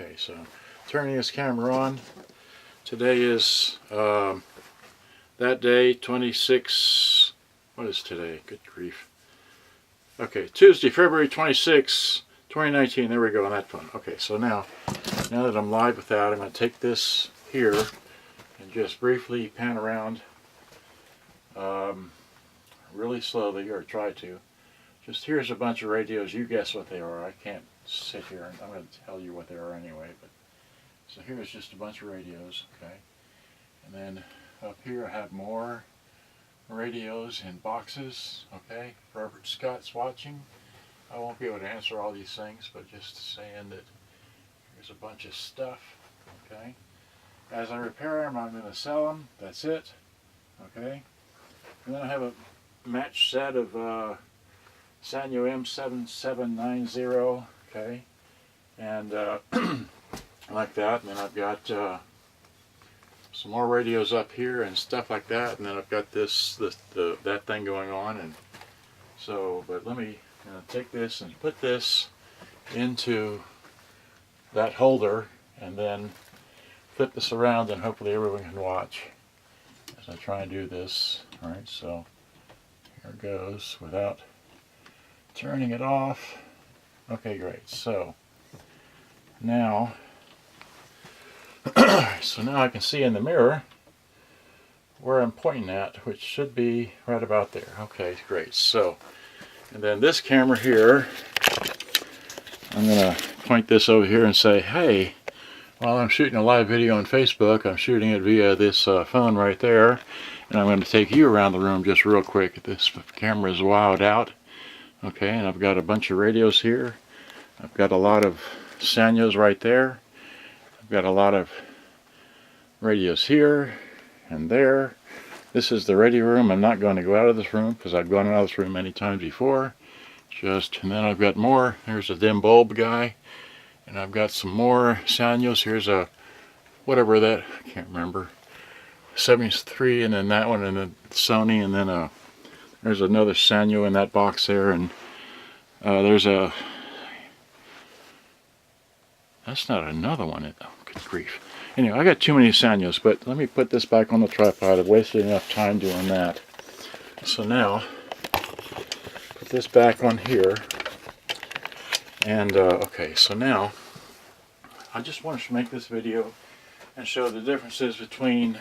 Okay, so turning this camera on. Today is that day, 26, what is today? Good grief. Okay, Tuesday, February 26, 2019. There we go on that phone. Okay, so now that I'm live with that, I'm going to take this here and just briefly pan around really slowly, or try to. Just here's a bunch of radios. You guess what they are. I can't sit here and I'm going to tell you what they are anyway. But so here's just a bunch of radios, okay? And then up here I have more radios in boxes, okay? Robert Scott's watching. I won't be able to answer all these things, but just saying that here's a bunch of stuff, okay? As I repair them, I'm going to sell them. That's it, okay? And then I have a match set of Sanyo M 7790, okay? And like that. And then I've got some more radios up here and stuff like that. And then I've got that thing going on. And so, but let me take this and put this into that holder, and then flip this around, and hopefully everyone can watch as I try and do this. All right, so here it goes without turning it off. Okay, great. So now, now I can see in the mirror where I'm pointing at, which should be right about there. Okay, great. So, and then this camera here, I'm going to point this over here and say, hey, while I'm shooting a live video on Facebook, I'm shooting it via this phone right there, and I'm going to take you around the room just real quick. This camera is wilded out. Okay, and I've got a bunch of radios here. I've got a lot of Sanyos right there. I've got a lot of radios here and there. This is the radio room. I'm not going to go out of this room because I've gone out of this room many times before. And then I've got more. Here's a dim bulb guy. And I've got some more Sanyos. Here's a, whatever that, I can't remember, 73, and then that one, and then Sony, and then there's another Sanyo in that box there, and there's a, that's not another one. Oh, good grief. Anyway, I got too many Sanyos, but let me put this back on the tripod. I've wasted enough time doing that. So now, put this back on here. And okay, so now I just want to make this video and show the differences between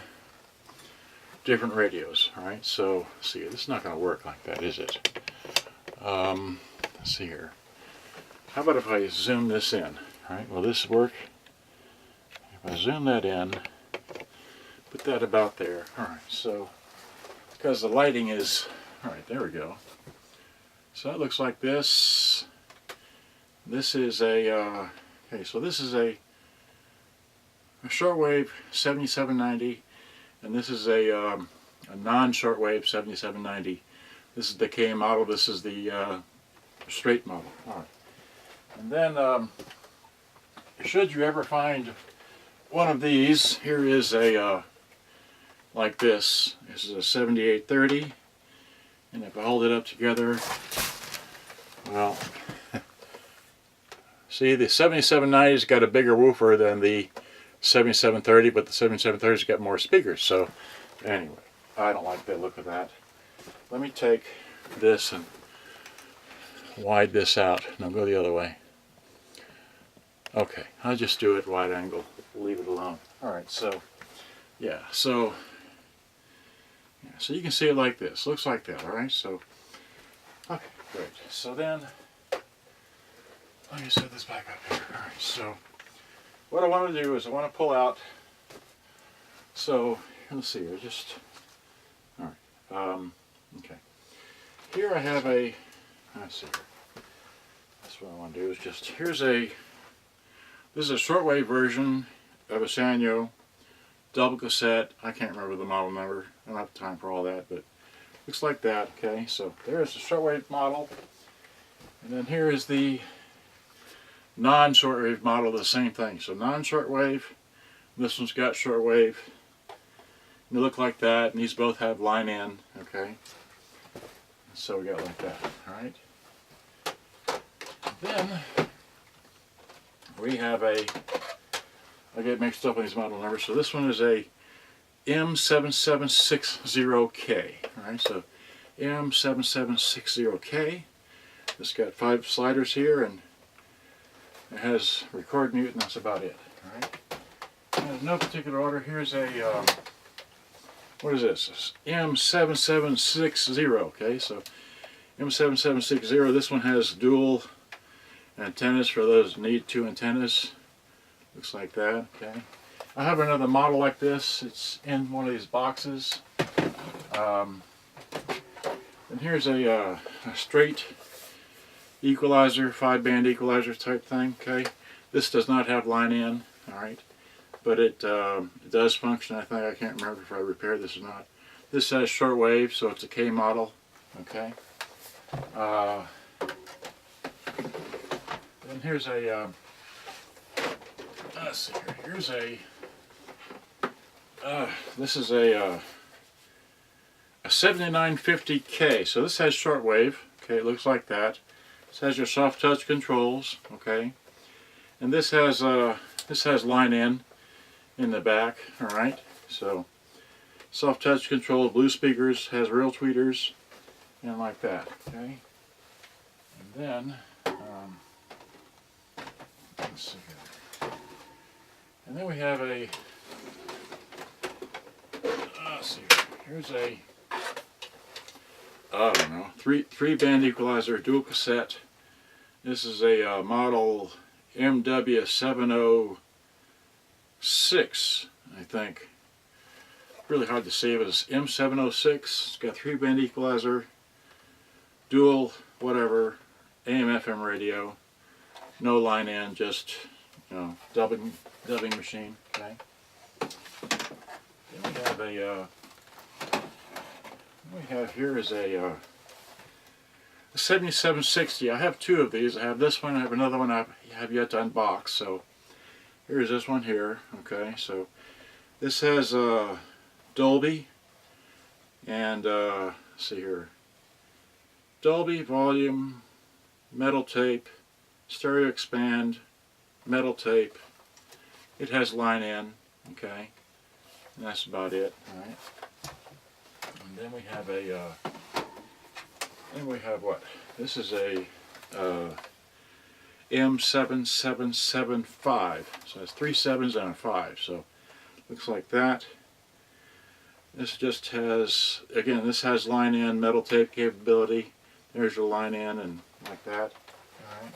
different radios. Alright, so let's see, this is not going to work like that, is it? Let's see here. How about if I zoom this in? Alright, will this work? If I zoom that in, put that about there. Alright, so because the lighting is, alright, there we go. So that looks like this. This is a, okay, so this is a shortwave 7790, and this is a non-shortwave 7790. This is the K model, this is the straight model. Alright. And then, should you ever find one of these, here is a, like this. This is a 7830, and if I hold it up together, well, see, the 7790's got a bigger woofer than the 7730, but the 7730's got more speakers. So, anyway, I don't like the look of that. Let me take this and wide this out. No, go the other way. Okay, I'll just do it wide angle. Leave it alone. Alright, so, yeah, so you can see it like this. Looks like that, alright? So, okay, great. So then, let me set this back up here. Alright, so what I want to do is I want to pull out, so let's see here, just, alright, okay. Here I have a, let's see here, that's what I want to do is just, here's a, this is a shortwave version of a Sanyo double cassette. I can't remember the model number. I don't have time for all that, but looks like that, okay. So there's the shortwave model, and then here is the non-shortwave model, the same thing. So non-shortwave, this one's got shortwave. They look like that, and these both have line in, okay. So we got like that, alright. Then we have a, I get mixed up on these model numbers, so this one is a M7760K. Alright, so M7760K. It's got 5 sliders here, and it has record mute, and that's about it. Alright. In no particular order, here's a, what is this? M7760, okay, so M7760, this one has dual antennas for those who need 2 antennas. Looks like that, okay. I have another model like this. It's in one of these boxes. And here's a straight equalizer, 5-band equalizer type thing, okay. This does not have line in, alright, but it does function, I think. I can't remember if I repaired this or not. This has shortwave, so it's a K model, okay. Then here's a, let's see here, here's a, this is a 7950K, so this has shortwave, okay, it looks like that. This has your soft touch controls, okay, and this has line in the back, alright, so soft touch control, blue speakers, has real tweeters, and like that, okay. And then, let's see here. And then we have a, let's see, here's a, I don't know, three band equalizer, dual cassette. This is a model MW706, I think. Really hard to see, but it's M706. It's got 3-band equalizer, dual whatever, AM FM radio, no line in, just, you know, dubbing machine. Okay. Then we have a what we have here is a 7760. I have 2 of these. I have this one, I have another one I have yet to unbox. So here's this one here. Okay, so this has Dolby and let's see here, Dolby, volume, metal tape, stereo expand, metal tape. It has line in, okay, and that's about it. All right. And then we have a, then we have what? This is a M7775. So it's 3 7s and a 5. So looks like that. This just has, again, this has line in, metal tape capability. There's your line in and like that. All right.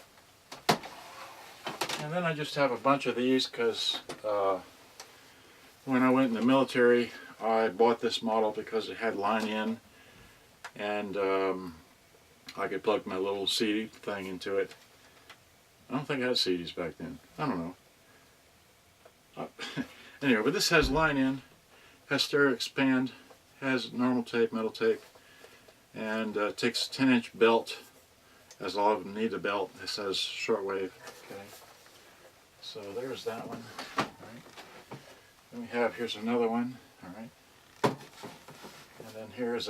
And then I just have a bunch of these because when I went in the military, I bought this model because it had line in, and I could plug my little CD thing into it. I don't think I had CDs back then. I don't know. Anyway, but this has line in, has stereo expand, has normal tape, metal tape, and takes a 10-inch belt, as all of them need a belt. This has shortwave. Okay. So there's that one. All right. Then we have, here's another one. All right. And then here's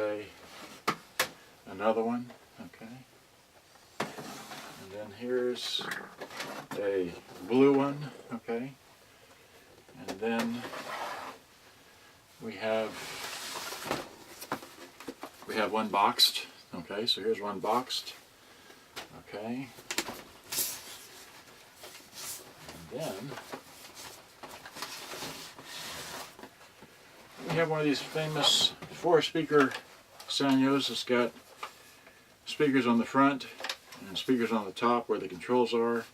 another one. Okay. And then here's a blue one. Okay. And then we have one boxed. Okay, so here's one boxed. Okay. And then we have one of these famous 4-speaker Sanyos. It's got speakers on the front and speakers on the top where the controls are.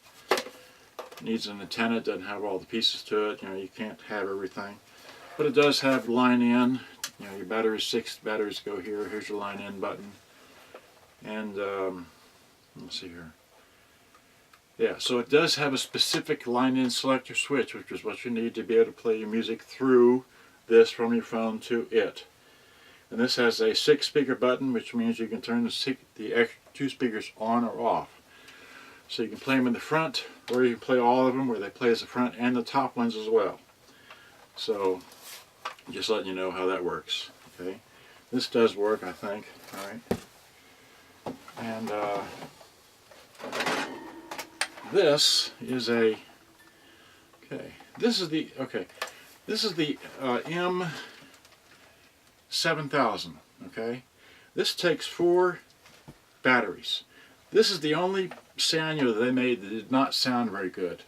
Needs an antenna, it doesn't have all the pieces to it. You know, you can't have everything. But it does have line in. You know, your batteries, 6 batteries go here. Here's your line in button. And let's see here. Yeah, so it does have a specific line in selector switch, which is what you need to be able to play your music through this from your phone to it. And this has a 6-speaker button, which means you can turn the extra 2 speakers on or off. So you can play them in the front, or you can play all of them where they play as the front and the top ones as well. So just letting you know how that works. Okay, this does work, I think. All right, and this is a Okay, this is the M7000. Okay, this takes 4 batteries. This is the only Sanyo that they made that did not sound very good,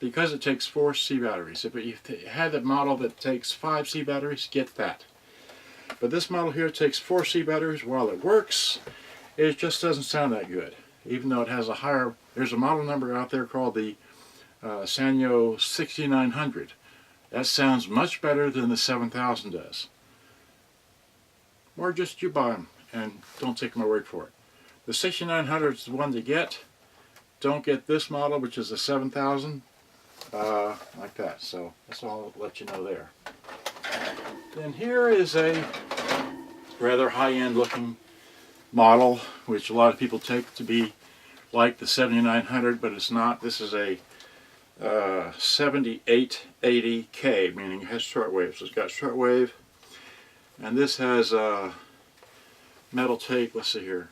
because it takes 4 C batteries. If you had the model that takes 5 C batteries, get that. But this model here takes 4 C batteries. While it works, it just doesn't sound that good, even though it has a higher. There's a model number out there called the Sanyo 6900. That sounds much better than the 7000 does. Or just you buy them and don't take my word for it. The 6900 is the one to get. Don't get this model, which is the 7000, like that. So that's all I'll let you know there. Then here is a rather high-end looking model, which a lot of people take to be like the 7900, but it's not. This is a 7880K, meaning it has shortwave. So it's got shortwave, and this has metal tape. Let's see here.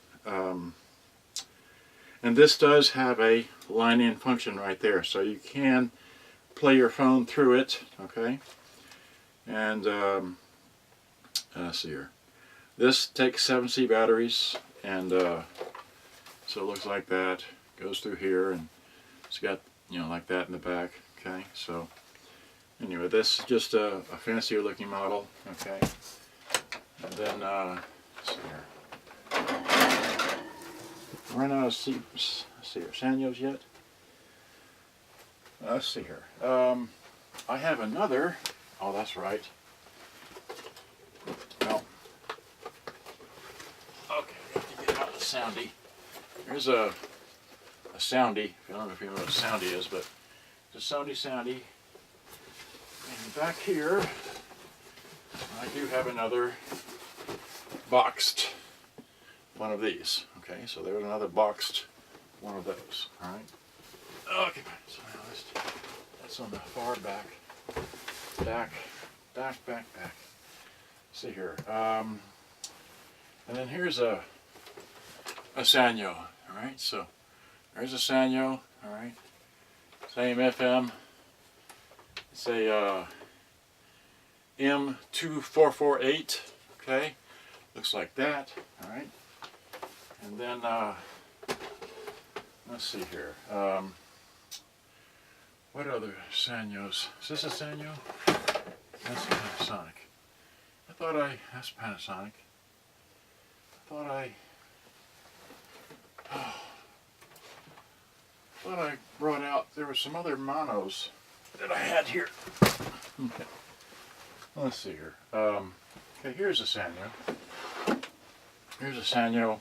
And this does have a line-in function right there, so you can play your phone through it. Okay, and let's see here. This takes 7 C batteries, and so it looks like that. Goes through here, and it's got, you know, like that in the back. Okay, so anyway, this is just a fancier looking model. Okay, and then let's see here. Run out of Sanyos yet? Let's see here. I have another. Oh, that's right. Well, okay, I have to get out the soundy. Here's a soundy. I don't know if you know what a soundy is, but it's a soundy. And back here, I do have another boxed one of these. Okay, so there's another boxed one of those. All right. Okay, so now that's on the far back. Back. See here. And then here's a Sanyo. All right, so there's a Sanyo. All right, same FM. It's a M2448. Okay, looks like that. All right. And then, let's see here. What other Sanyos? Is this a Sanyo? That's Panasonic. That's Panasonic. Thought I brought out, there were some other monos that I had here. Okay. Let's see here. Okay, here's a Sanyo. Here's a Sanyo.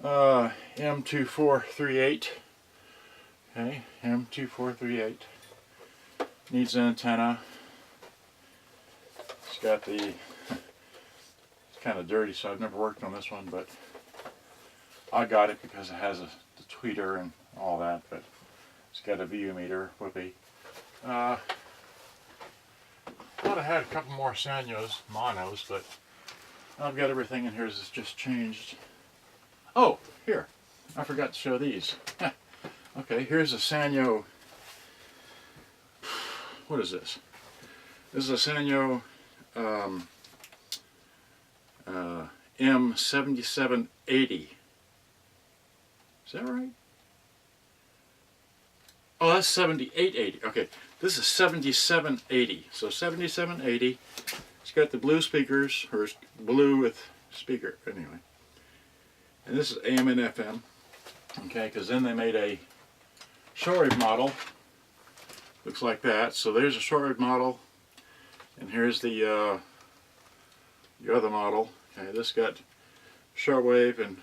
M2438. Okay, M2438. Needs an antenna. It's got the, it's kind of dirty, so I've never worked on this one, but I got it because it has the tweeter and all that, but it's got a VU meter. Whoopee. Thought I had a couple more Sanyos, monos, but I've got everything in here that's just changed. Oh, here. I forgot to show these. Okay, here's a Sanyo. What is this? This is a Sanyo M7780. Is that right? Oh, that's 7880. Okay, this is 7780. So 7780. It's got the blue speakers, or blue with speaker, anyway. And this is AM and FM. Okay, because then they made a shortwave model. Looks like that. So there's a shortwave model, and here's the other model. Okay, this got shortwave, and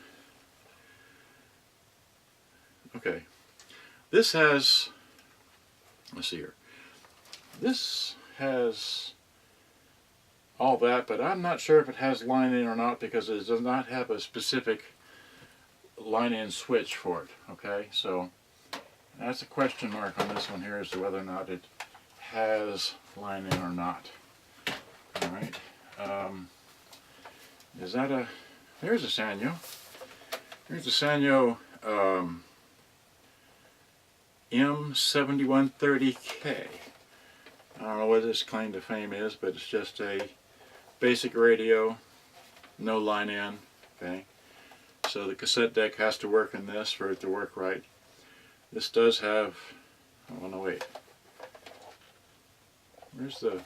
okay, this has, let's see here, this has all that, but I'm not sure if it has line-in or not, because it does not have a specific line-in switch for it. Okay, so that's a question mark on this one here as to whether or not it has line-in or not. All right, is that a, here's a Sanyo. Here's a Sanyo M7130K. I don't know what this claim to fame is, but it's just a basic radio, no line in. Okay, so the cassette deck has to work in this for it to work right. This does have, oh no wait, where's the,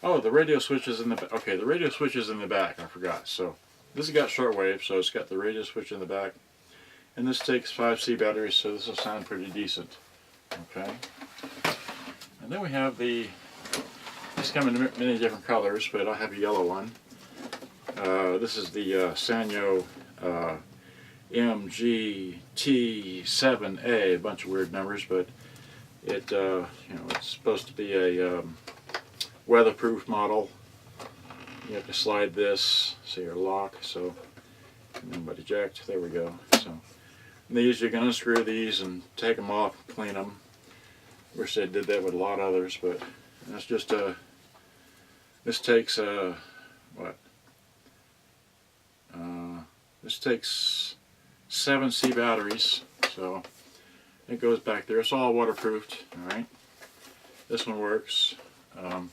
oh, the radio switch is in the, okay, the radio switch is in the back, I forgot. So this has got shortwave, so it's got the radio switch in the back. And this takes 5C batteries, so this will sound pretty decent. Okay. And then we have the, these come in many different colors, but I have a yellow one. This is the Sanyo M, G, T, 7A, a bunch of weird numbers, but it, you know, it's supposed to be a weatherproof model. You have to slide this, see your lock, so, and then but eject, there we go. So these, you can unscrew these and take them off, clean them. Wish they did that with a lot of others, but that's just a, this takes what? This takes 7C batteries, so it goes back there. It's all waterproofed, alright? This one works. And